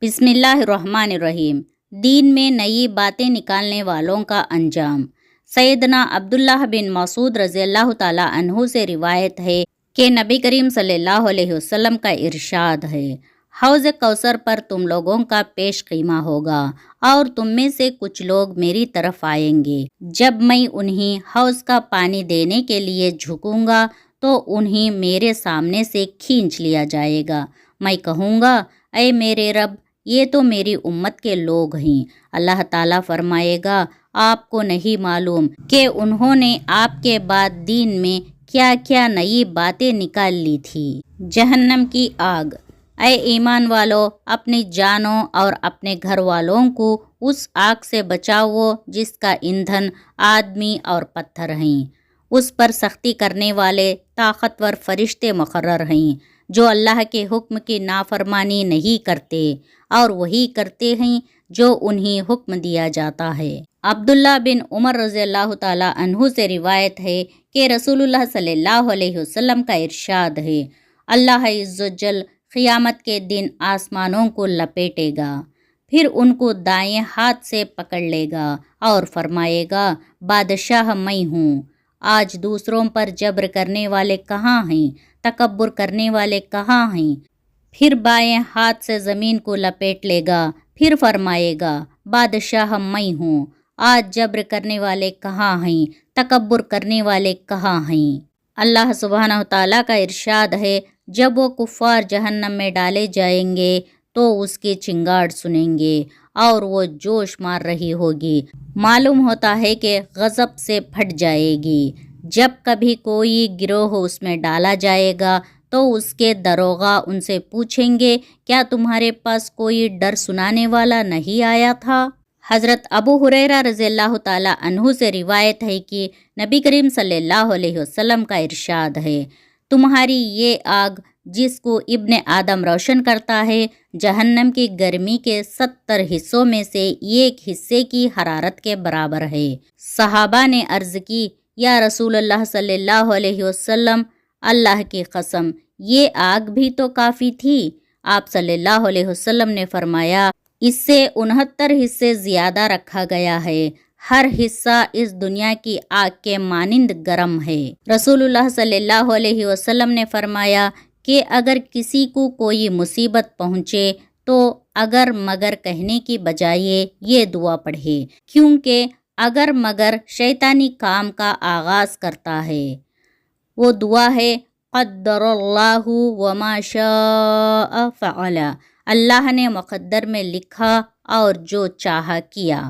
بسم اللہ الرحمن الرحیم۔ دین میں نئی باتیں نکالنے والوں کا انجام۔ سیدنا عبداللہ بن مسعود رضی اللہ تعالیٰ عنہ سے روایت ہے کہ نبی کریم صلی اللہ علیہ وسلم کا ارشاد ہے، حوض کوثر پر تم لوگوں کا پیش خیمہ ہوگا اور تم میں سے کچھ لوگ میری طرف آئیں گے۔ جب میں انہیں حوض کا پانی دینے کے لیے جھکوں گا تو انہیں میرے سامنے سے کھینچ لیا جائے گا۔ میں کہوں گا، اے میرے رب، یہ تو میری امت کے لوگ ہیں۔ اللہ تعالیٰ فرمائے گا، آپ کو نہیں معلوم کہ انہوں نے آپ کے بعد دین میں کیا کیا نئی باتیں نکال لی تھی۔ جہنم کی آگ۔ اے ایمان والو، اپنی جانوں اور اپنے گھر والوں کو اس آگ سے بچاؤ جس کا ایندھن آدمی اور پتھر ہیں۔ اس پر سختی کرنے والے طاقتور فرشتے مقرر ہیں جو اللہ کے حکم کی نافرمانی نہیں کرتے اور وہی کرتے ہیں جو انہیں حکم دیا جاتا ہے۔ عبداللہ بن عمر رضی اللہ تعالیٰ عنہ سے روایت ہے کہ رسول اللہ صلی اللہ علیہ وسلم کا ارشاد ہے، اللہ عز و جل قیامت کے دن آسمانوں کو لپیٹے گا، پھر ان کو دائیں ہاتھ سے پکڑ لے گا اور فرمائے گا، بادشاہ میں ہوں۔ آج دوسروں پر جبر کرنے والے کہاں ہیں؟ تکبر کرنے والے کہاں ہیں؟ پھر بائیں ہاتھ سے زمین کو لپیٹ لے گا، پھر فرمائے گا، بادشاہ میں ہوں۔ آج جبر کرنے والے کہاں ہیں؟ تکبر کرنے والے کہاں ہیں؟ اللہ سبحانہ تعالیٰ کا ارشاد ہے، جب وہ کفار جہنم میں ڈالے جائیں گے تو اس کی چنگاڑ سنیں گے اور وہ جوش مار رہی ہوگی، معلوم ہوتا ہے کہ غضب سے پھٹ جائے گی۔ جب کبھی کوئی گروہ اس میں ڈالا جائے گا تو اس کے داروغہ ان سے پوچھیں گے، کیا تمہارے پاس کوئی ڈر سنانے والا نہیں آیا تھا؟ حضرت ابو ہریرہ رضی اللہ تعالیٰ عنہ سے روایت ہے کہ نبی کریم صلی اللہ علیہ وسلم کا ارشاد ہے، تمہاری یہ آگ جس کو ابن آدم روشن کرتا ہے، جہنم کی گرمی کے 70 حصوں میں سے ایک حصے کی حرارت کے برابر ہے۔ صحابہ نے عرض کی، یا رسول اللہ صلی اللہ علیہ وسلم، اللہ کی قسم، یہ آگ بھی تو کافی تھی۔ آپ صلی اللہ علیہ وسلم نے فرمایا، اس سے 69 حصے زیادہ رکھا گیا ہے، ہر حصہ اس دنیا کی آگ کے مانند گرم ہے۔ رسول اللہ صلی اللہ علیہ وسلم نے فرمایا کہ اگر کسی کو کوئی مصیبت پہنچے تو اگر مگر کہنے کی بجائے یہ دعا پڑھے، کیونکہ اگر مگر شیطانی کام کا آغاز کرتا ہے۔ وہ دعا ہے، قدر اللہ وما شاء فعل، اللہ نے مقدر میں لکھا اور جو چاہا کیا۔